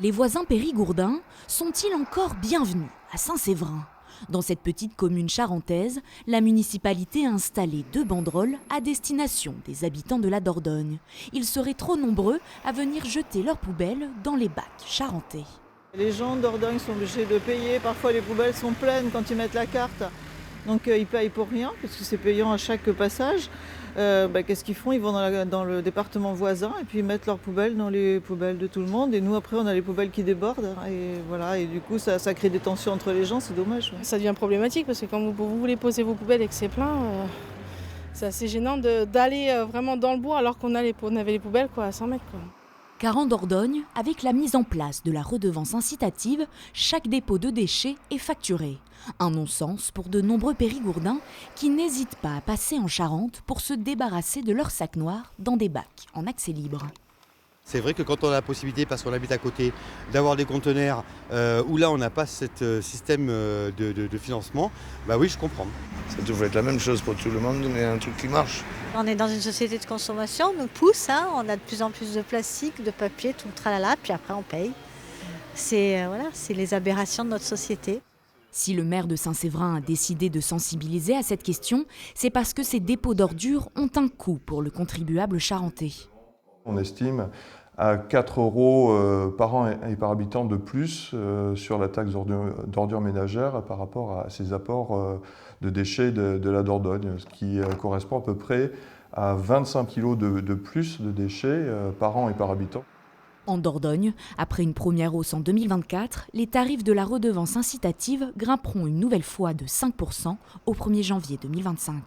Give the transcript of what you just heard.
Les voisins périgourdins sont-ils encore bienvenus à Saint-Séverin? Dans cette petite commune charentaise, la municipalité a installé 2 banderoles à destination des habitants de la Dordogne. Ils seraient trop nombreux à venir jeter leurs poubelles dans les bacs charentais. Les gens de Dordogne sont obligés de payer, parfois les poubelles sont pleines quand ils mettent la carte. Donc ils payent pour rien, parce que c'est payant à chaque passage. Qu'est-ce qu'ils font? Ils vont dans le département voisin et puis ils mettent leurs poubelles dans les poubelles de tout le monde. Et nous après on a les poubelles qui débordent. Et voilà, et du coup ça crée des tensions entre les gens, c'est dommage. Ça devient problématique parce que quand vous voulez poser vos poubelles et que c'est plein, c'est assez gênant d'aller vraiment dans le bois alors qu'on avait les poubelles à 100 mètres. Car en Dordogne, avec la mise en place de la redevance incitative, chaque dépôt de déchets est facturé. Un non-sens pour de nombreux périgourdins qui n'hésitent pas à passer en Charente pour se débarrasser de leurs sacs noirs dans des bacs en accès libre. C'est vrai que quand on a la possibilité, parce qu'on habite à côté, d'avoir des conteneurs où là on n'a pas ce système de financement, bah oui, je comprends. Ça devrait être la même chose pour tout le monde, mais un truc qui marche. On est dans une société de consommation, on pousse, on a de plus en plus de plastique, de papier, tout tralala, puis après on paye. C'est les aberrations de notre société. Si le maire de Saint-Séverin a décidé de sensibiliser à cette question, c'est parce que ces dépôts d'ordures ont un coût pour le contribuable charentais. On estime à 4 € par an et par habitant de plus sur la taxe d'ordures ménagères par rapport à ces apports de déchets de la Dordogne, ce qui correspond à peu près à 25 kg de plus de déchets par an et par habitant. En Dordogne, après une première hausse en 2024, les tarifs de la redevance incitative grimperont une nouvelle fois de 5% au 1er janvier 2025.